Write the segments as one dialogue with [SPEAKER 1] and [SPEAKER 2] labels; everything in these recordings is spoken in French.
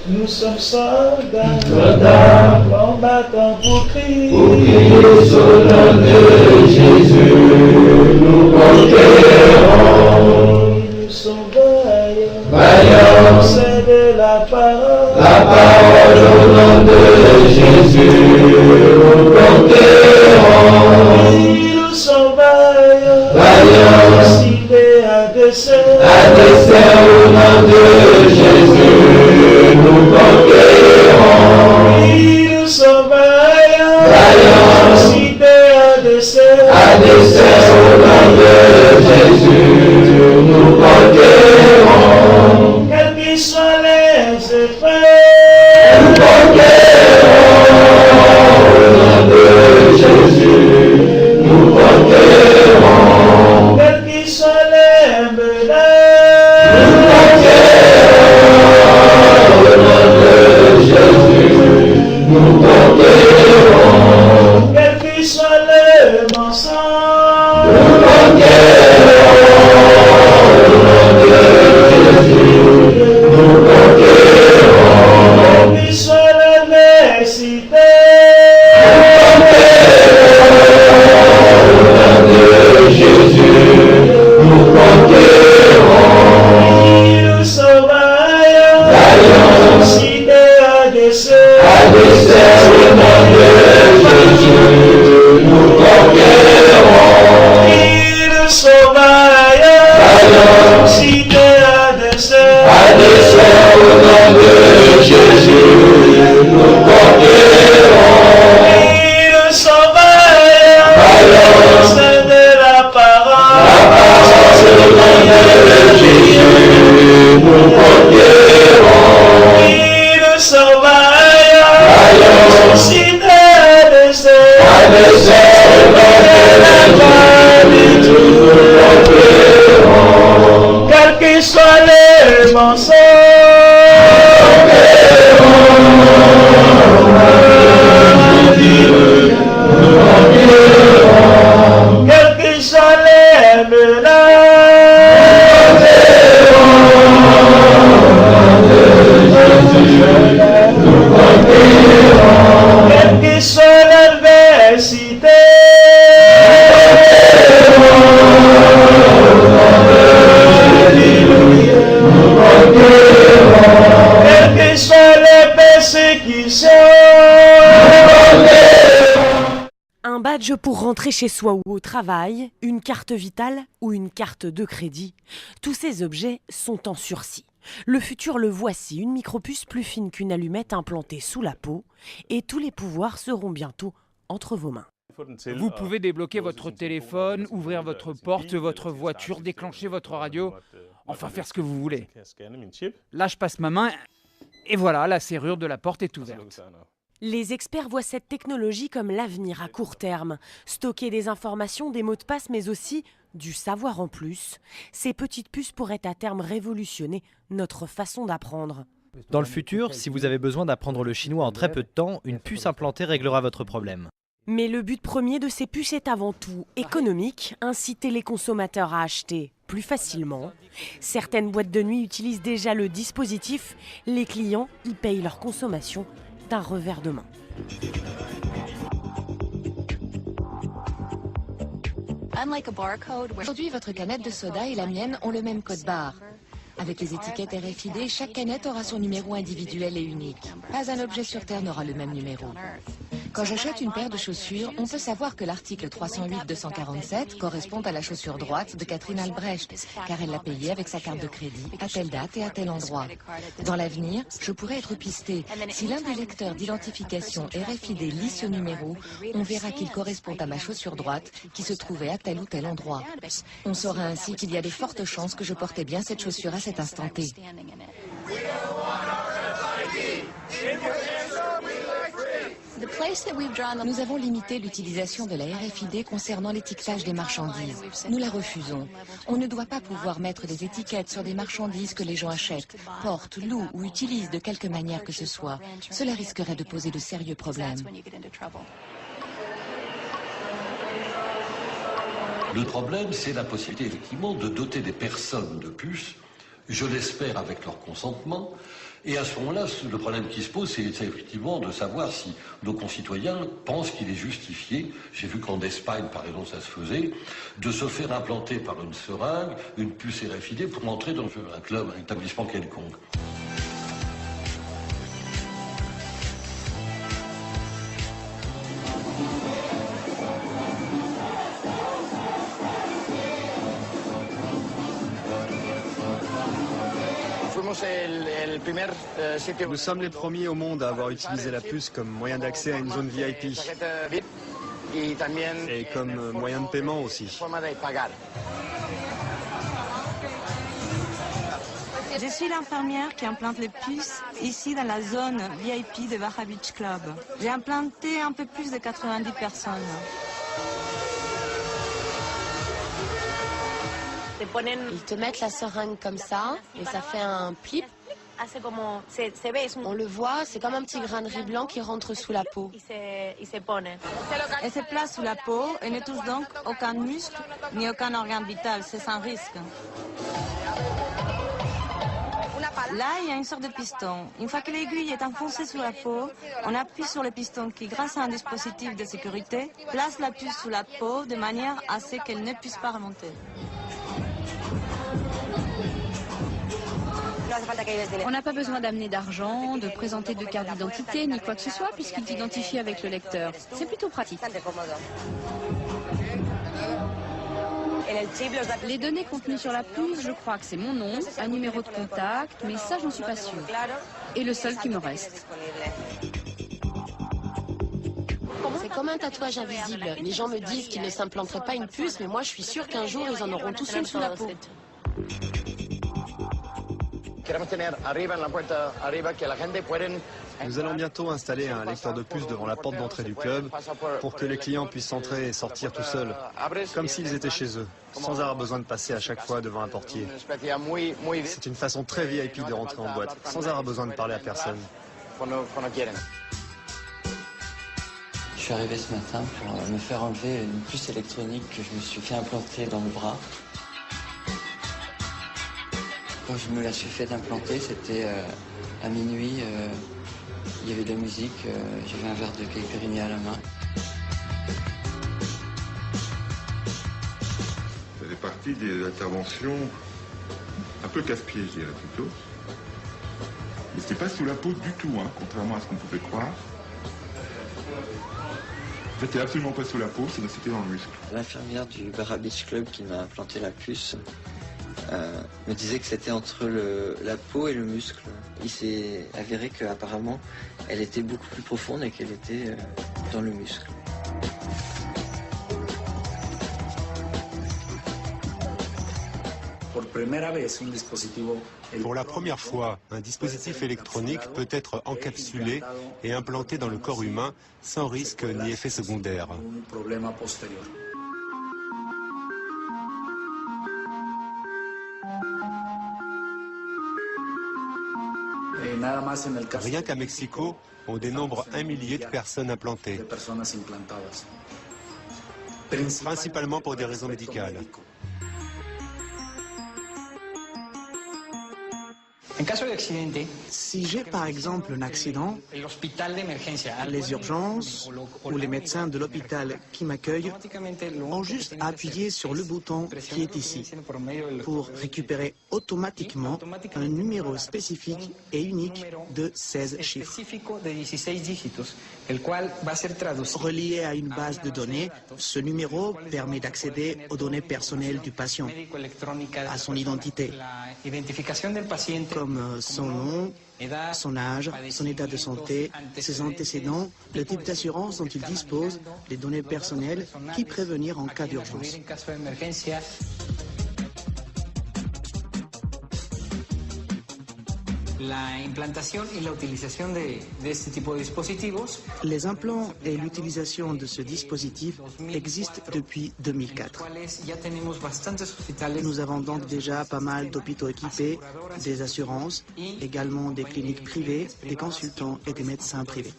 [SPEAKER 1] Nous sommes soldats,
[SPEAKER 2] combattants
[SPEAKER 1] pour crier
[SPEAKER 2] sur le nom de Jésus, nous conquérons.
[SPEAKER 1] Nous sommes vaillants,
[SPEAKER 2] Vaillants,
[SPEAKER 1] c'est de la parole
[SPEAKER 2] au nom de Jésus, nous conquérons.
[SPEAKER 1] Nous sommes vaillants,
[SPEAKER 2] Vaillants,
[SPEAKER 1] cités à dessein
[SPEAKER 2] au nom de Jésus, nous conquérons.
[SPEAKER 1] Nous sommes vaillants,
[SPEAKER 2] Vaillants,
[SPEAKER 1] cités à dessein
[SPEAKER 2] au nom de Jésus, nous conquérons.
[SPEAKER 1] quels qu'ils soient les effets,
[SPEAKER 2] Nous conquérons au nom de Jésus, nous conquérons.
[SPEAKER 1] quels qu'ils soient les menaces,
[SPEAKER 2] Nous conquérons au nom de Jésus, nous conquérons.
[SPEAKER 1] quels qu'ils soient les mensonges,
[SPEAKER 2] Nous conquérons au nom de Jésus, nous conquérons.
[SPEAKER 1] quels qu'ils soient l'adversité,
[SPEAKER 2] Jésus, nous conquérons.
[SPEAKER 1] nous sommes vaillants,
[SPEAKER 2] Vaillants,
[SPEAKER 1] cités à dessein
[SPEAKER 2] au nom de Jésus, nous conquérons.
[SPEAKER 1] Nous sommes vaillants,
[SPEAKER 2] Vaillants,
[SPEAKER 1] cités à dessein
[SPEAKER 2] au nom de Jésus, nous conquérons.
[SPEAKER 1] Nous sommes vaillants,
[SPEAKER 2] Vaillants,
[SPEAKER 1] c'est de la parole
[SPEAKER 2] au nom de Jésus, nous conquérons.
[SPEAKER 1] Nous sommes vaillants,
[SPEAKER 2] Vaillants,
[SPEAKER 1] cités à dessein
[SPEAKER 2] au nom de Jésus, nous conquérons.
[SPEAKER 1] quels qu'ils soient les mensonges, quels qu'ils soient les menaces, quels qu'ils soient l'adversité, quelles que soient les persécutions.
[SPEAKER 3] Un badge pour rentrer chez soi ou au travail, une carte vitale ou une carte de crédit. Tous ces objets sont en sursis. Le futur le voici, une micropuce plus fine qu'une allumette implantée sous la peau, et tous les pouvoirs seront bientôt entre vos mains.
[SPEAKER 4] Vous pouvez débloquer votre téléphone, ouvrir votre porte, votre voiture, déclencher votre radio, enfin faire ce que vous voulez. Là, je passe ma main et voilà, la serrure de la porte est ouverte.
[SPEAKER 3] Les experts voient cette technologie comme l'avenir à court terme. Stocker des informations, des mots de passe, mais aussi du savoir en plus. Ces petites puces pourraient à terme révolutionner notre façon d'apprendre.
[SPEAKER 5] Dans le futur, si vous avez besoin d'apprendre le chinois en très peu de temps, une puce implantée réglera votre problème.
[SPEAKER 3] Mais le but premier de ces puces est avant tout économique, inciter les consommateurs à acheter plus facilement. Certaines boîtes de nuit utilisent déjà le dispositif, les clients y payent leur consommation d'un revers de main.
[SPEAKER 6] Aujourd'hui, votre canette de soda et la mienne ont le même code barre. Avec les étiquettes RFID, chaque canette aura son numéro individuel et unique. Pas un objet sur Terre n'aura le même numéro. Quand j'achète une paire de chaussures, on peut savoir que l'article 308-247 correspond à la chaussure droite de Catherine Albrecht, car elle l'a payée avec sa carte de crédit à telle date et à tel endroit. Dans l'avenir, je pourrais être pisté. Si l'un des lecteurs d'identification RFID lit ce numéro, on verra qu'il correspond à ma chaussure droite qui se trouvait à tel ou tel endroit. On saura ainsi qu'il y a de fortes chances que je portais bien cette chaussure à cet instant T. Nous avons limité l'utilisation de la RFID concernant l'étiquetage des marchandises. Nous la refusons. On ne doit pas pouvoir mettre des étiquettes sur des marchandises que les gens achètent, portent, louent ou utilisent de quelque manière que ce soit. Cela risquerait de poser de sérieux problèmes.
[SPEAKER 7] Le problème, c'est la possibilité, effectivement, de doter des personnes de puces
[SPEAKER 2] je l'espère avec leur consentement. Et à ce moment-là, le problème qui se pose, c'est effectivement de savoir si nos concitoyens pensent qu'il est justifié, j'ai vu qu'en Espagne, par exemple, ça se faisait, de se faire implanter par une seringue, une puce RFID pour entrer dans un club, un établissement quelconque.
[SPEAKER 7] Nous sommes les premiers au monde à avoir utilisé la puce comme moyen d'accès à une zone VIP et comme moyen de paiement aussi.
[SPEAKER 8] Je suis l'infirmière qui implante les puces ici dans la zone VIP de Barra Beach Club. J'ai implanté un peu plus de 90 personnes.
[SPEAKER 9] Ils te mettent la seringue comme ça et ça fait un plip. On le voit, c'est comme un petit grain de riz blanc qui rentre sous la peau.
[SPEAKER 8] Elle se place sous la peau et ne touche donc aucun muscle ni aucun organe vital, c'est sans risque. Là, il y a une sorte de piston. Une fois que l'aiguille est enfoncée sous la peau, on appuie sur le piston qui, grâce à un dispositif de sécurité, place la puce sous la peau de manière à ce qu'elle ne puisse pas remonter.
[SPEAKER 10] On n'a pas besoin d'amener d'argent, de présenter de carte d'identité, ni quoi que ce soit, puisqu'il t'identifie avec le lecteur. C'est plutôt pratique. Les données contenues sur la puce, je crois que c'est mon nom, un numéro de contact, mais ça, j'en suis pas sûre. Et le seul qui me reste.
[SPEAKER 9] C'est comme un tatouage invisible. Les gens me disent qu'ils ne s'implanteraient pas une puce, mais moi je suis sûre qu'un jour ils en auront tous une sous la peau.
[SPEAKER 7] Nous allons bientôt installer un lecteur de puce devant la porte d'entrée du club pour que les clients puissent entrer et sortir tout seuls, comme s'ils étaient chez eux, sans avoir besoin de passer à chaque fois devant un portier. C'est une façon très VIP de rentrer en boîte, sans avoir besoin de parler à personne.
[SPEAKER 11] Je suis arrivé ce matin pour me faire enlever une puce électronique que je me suis fait implanter dans le bras. Quand je me la suis fait implanter, c'était à minuit, il y avait de la musique, j'avais un verre de caipirinha à la main.
[SPEAKER 12] Ça fait partie des interventions un peu casse-pied, je dirais plutôt. Mais c'était pas sous la peau du tout, hein, contrairement à ce qu'on pouvait croire. C'était absolument pas sous la peau, c'était dans le muscle.
[SPEAKER 11] L'infirmière du Barra Beach Club qui m'a implanté la puce me disait que c'était entre la peau et le muscle. Il s'est avéré qu'apparemment, elle était beaucoup plus profonde et qu'elle était dans le muscle.
[SPEAKER 13] Pour la première fois, un dispositif électronique peut être encapsulé et implanté dans le corps humain sans risque ni effet secondaire. Rien qu'à Mexico, on dénombre 1 millier de personnes implantées, principalement pour des raisons médicales.
[SPEAKER 14] Si j'ai par exemple un accident, les urgences ou les médecins de l'hôpital qui m'accueillent ont juste à appuyer sur le bouton qui est ici pour récupérer automatiquement un numéro spécifique et unique de 16 chiffres. Relié à une base de données, ce numéro permet d'accéder aux données personnelles du patient, à son identité, comme son nom, son âge, son état de santé, ses antécédents, le type d'assurance dont il dispose, les données personnelles qui prévenir en cas d'urgence. Les implants et l'utilisation de ce dispositif existent depuis 2004. Nous avons donc déjà pas mal d'hôpitaux équipés, des assurances, également des cliniques privées, des consultants et des médecins privés.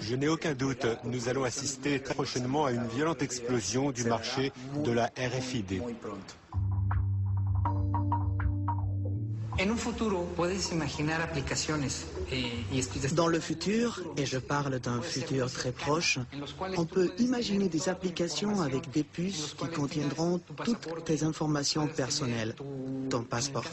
[SPEAKER 13] Je n'ai aucun doute, nous allons assister très prochainement à une violente explosion du marché de la RFID.
[SPEAKER 14] Dans le futur, et je parle d'un futur très proche, on peut imaginer des applications avec des puces qui contiendront toutes tes informations personnelles, ton passeport.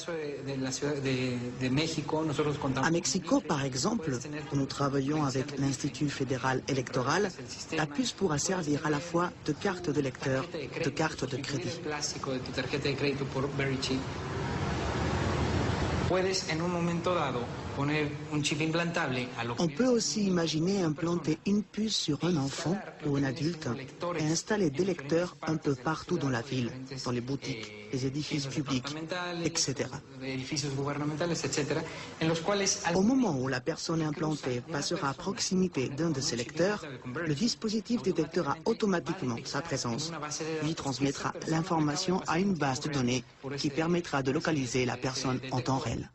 [SPEAKER 14] À Mexico, par exemple, où nous travaillons avec l'Institut fédéral électoral, la puce pourra servir à la fois de carte de lecteur, de carte de crédit. On peut aussi imaginer implanter une puce sur un enfant ou un adulte et installer des lecteurs un peu partout dans la ville, dans les boutiques, les édifices publics, etc. Au moment où la personne implantée passera à proximité d'un de ces lecteurs, le dispositif détectera automatiquement sa présence, lui transmettra l'information à une base de données qui permettra de localiser la personne en temps réel.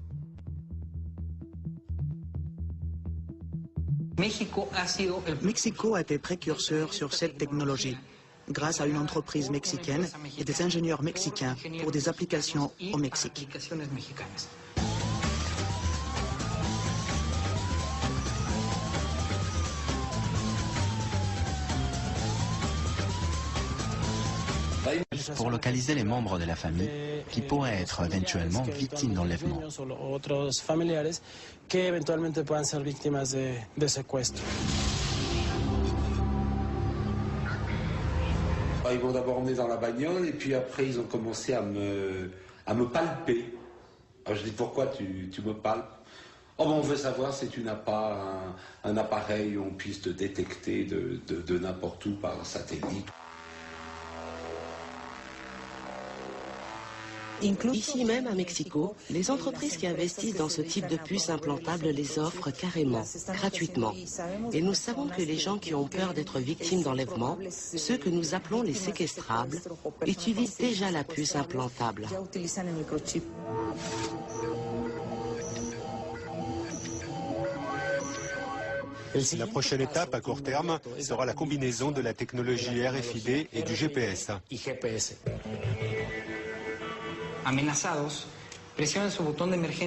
[SPEAKER 14] Mexico a été précurseur sur cette technologie, grâce à une entreprise mexicaine et des ingénieurs mexicains pour des applications au Mexique.
[SPEAKER 15] Pour localiser les membres de la famille qui pourraient être éventuellement victimes d'enlèvement.
[SPEAKER 16] Ils m'ont d'abord emmené dans la bagnole et puis après ils ont commencé à me palper. Alors je dis pourquoi tu me palpes? Oh ben on veut savoir si tu n'as pas un appareil où on puisse te détecter de n'importe où par satellite.
[SPEAKER 17] Ici même à Mexico, les entreprises qui investissent dans ce type de puces implantables les offrent carrément, gratuitement. Et nous savons que les gens qui ont peur d'être victimes d'enlèvement, ceux que nous appelons les séquestrables, utilisent déjà la puce implantable.
[SPEAKER 13] La prochaine étape à court terme sera la combinaison de la technologie RFID et du GPS.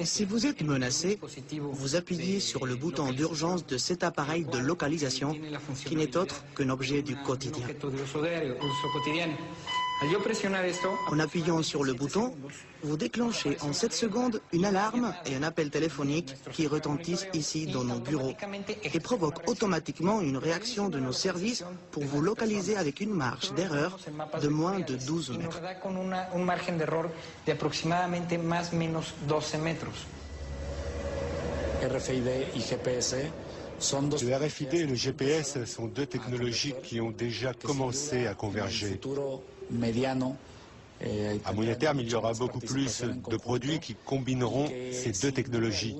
[SPEAKER 14] Si vous êtes menacé, vous appuyez sur le bouton d'urgence de cet appareil de localisation qui n'est autre qu'un objet du quotidien. En appuyant sur le bouton, vous déclenchez en 7 secondes une alarme et un appel téléphonique qui retentissent ici dans nos bureaux et provoquent automatiquement une réaction de nos services pour vous localiser avec une marge d'erreur de moins de 12 mètres.
[SPEAKER 13] Le RFID et le GPS sont deux technologies qui ont déjà commencé à converger. À moyen terme, il y aura beaucoup plus de produits qui combineront ces deux technologies.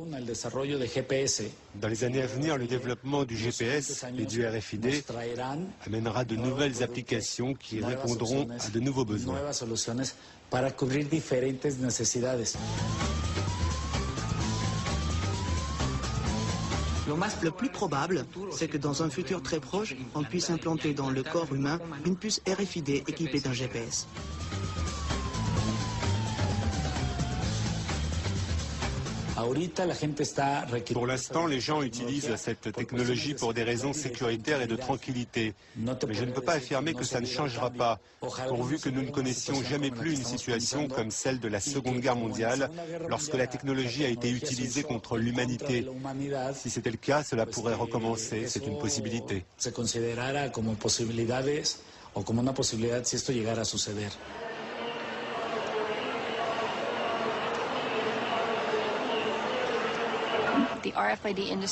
[SPEAKER 13] Dans les années à venir, le développement du GPS et du RFID amènera de nouvelles applications qui répondront à de nouveaux besoins.
[SPEAKER 14] Le plus probable, c'est que dans un futur très proche, on puisse implanter dans le corps humain une puce RFID équipée d'un GPS.
[SPEAKER 13] Pour l'instant, les gens utilisent cette technologie pour des raisons sécuritaires et de tranquillité. Mais je ne peux pas affirmer que ça ne changera pas, pourvu que nous ne connaissions jamais plus une situation comme celle de la Seconde Guerre mondiale, lorsque la technologie a été utilisée contre l'humanité. Si c'était le cas, cela pourrait recommencer, c'est une possibilité.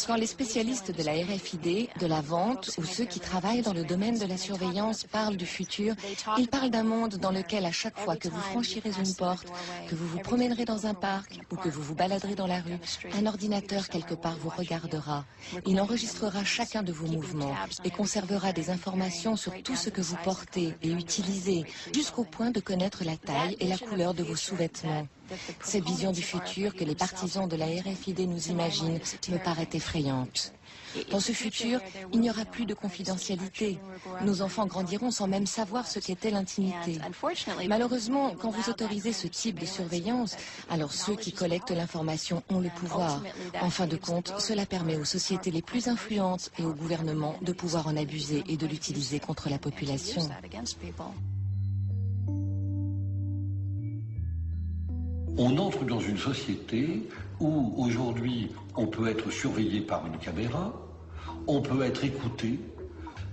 [SPEAKER 6] Quand les spécialistes de la RFID, de la vente ou ceux qui travaillent dans le domaine de la surveillance parlent du futur, ils parlent d'un monde dans lequel à chaque fois que vous franchirez une porte, que vous vous promènerez dans un parc ou que vous vous baladerez dans la rue, un ordinateur quelque part vous regardera. Il enregistrera chacun de vos mouvements et conservera des informations sur tout ce que vous portez et utilisez, jusqu'au point de connaître la taille et la couleur de vos sous-vêtements. Cette vision du futur que les partisans de la RFID nous imaginent me paraît effrayante. Dans ce futur, il n'y aura plus de confidentialité. Nos enfants grandiront sans même savoir ce qu'était l'intimité. Malheureusement, quand vous autorisez ce type de surveillance, alors ceux qui collectent l'information ont le pouvoir. En fin de compte, cela permet aux sociétés les plus influentes et aux gouvernements de pouvoir en abuser et de l'utiliser contre la population.
[SPEAKER 2] On entre dans une société où aujourd'hui on peut être surveillé par une caméra, on peut être écouté.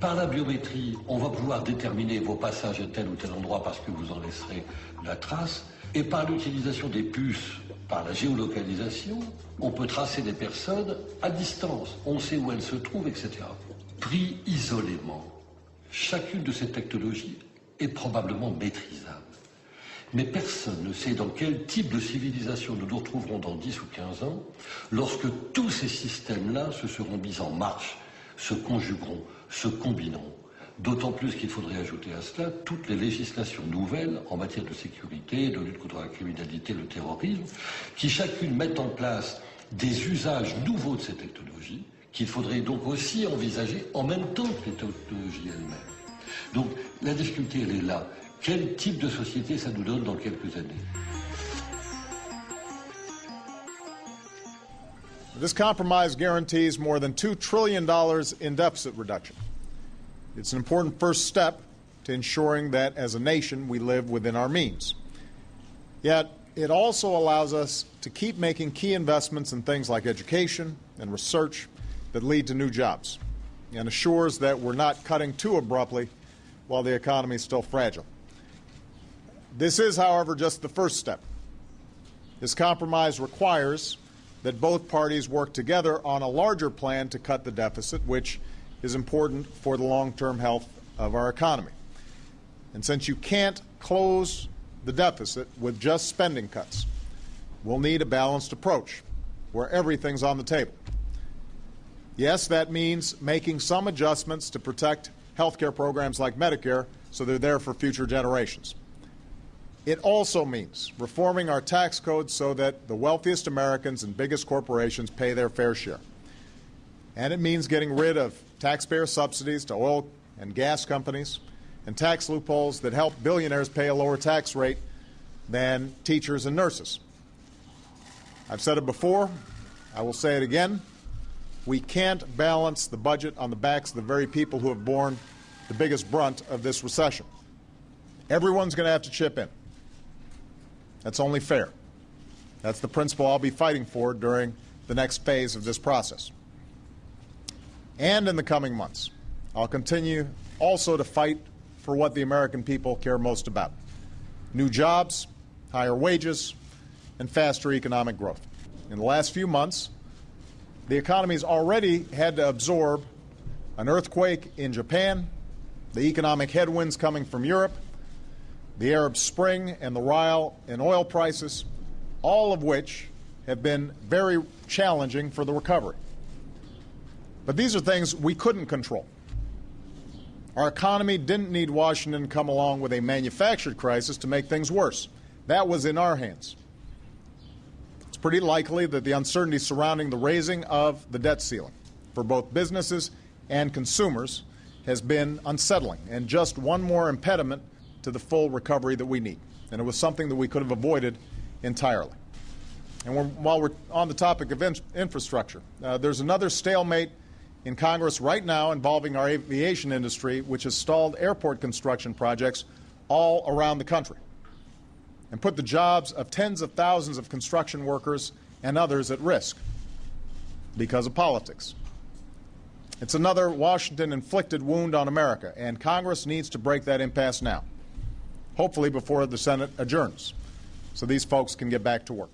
[SPEAKER 2] Par la biométrie, on va pouvoir déterminer vos passages à tel ou tel endroit parce que vous en laisserez la trace. Et par l'utilisation des puces, par la géolocalisation, on peut tracer des personnes à distance. On sait où elles se trouvent, etc. Pris isolément, chacune de ces technologies est probablement maîtrisable. Mais personne ne sait dans quel type de civilisation nous nous retrouverons dans 10 ou 15 ans lorsque tous ces systèmes-là se seront mis en marche, se conjugueront, se combinant. D'autant plus qu'il faudrait ajouter à cela toutes les législations nouvelles en matière de sécurité, de lutte contre la criminalité, le terrorisme, qui chacune mettent en place des usages nouveaux de ces technologies, qu'il faudrait donc aussi envisager en même temps que les technologies elles-mêmes. Donc la difficulté, elle est là. Quel type de société ça nous donne dans quelques années?
[SPEAKER 18] This compromise guarantees more than $2 trillion in deficit reduction. It's an important first step to ensuring that as a nation we live within our means. Yet it also allows us to keep making key investments in things like education and research that lead to new jobs, and assures that we're not cutting too abruptly while the economy is still fragile. This is, however, just the first step. This compromise requires that both parties work together on a larger plan to cut the deficit, which is important for the long-term health of our economy. And since you can't close the deficit with just spending cuts, we'll need a balanced approach where everything's on the table. Yes, that means making some adjustments to protect health care programs like Medicare so they're there for future generations. It also means reforming our tax code so that the wealthiest Americans and biggest corporations pay their fair share. And it means getting rid of taxpayer subsidies to oil and gas companies and tax loopholes that help billionaires pay a lower tax rate than teachers and nurses. I've said it before, I will say it again. We can't balance the budget on the backs of the very people who have borne the biggest brunt of this recession. Everyone's going to have to chip in. That's only fair. That's the principle I'll be fighting for during the next phase of this process. And in the coming months, I'll continue also to fight for what the American people care most about: new jobs, higher wages, and faster economic growth. In the last few months, the economy's already had to absorb an earthquake in Japan, the economic headwinds coming from Europe, the Arab Spring and the rise in oil prices, all of which have been very challenging for the recovery. But these are things we couldn't control. Our economy didn't need Washington to come along with a manufactured crisis to make things worse. That was in our hands. It's pretty likely that the uncertainty surrounding the raising of the debt ceiling for both businesses and consumers has been unsettling and just one more impediment to the full recovery that we need. And it was something that we could have avoided entirely. And while we're on the topic of infrastructure, there's another stalemate in Congress right now involving our aviation industry, which has stalled airport construction projects all around the country and put the jobs of tens of thousands of construction workers and others at risk because of politics. It's another Washington-inflicted wound on America, and Congress needs to break that impasse now, hopefully before the Senate adjourns, so these folks can get back to work.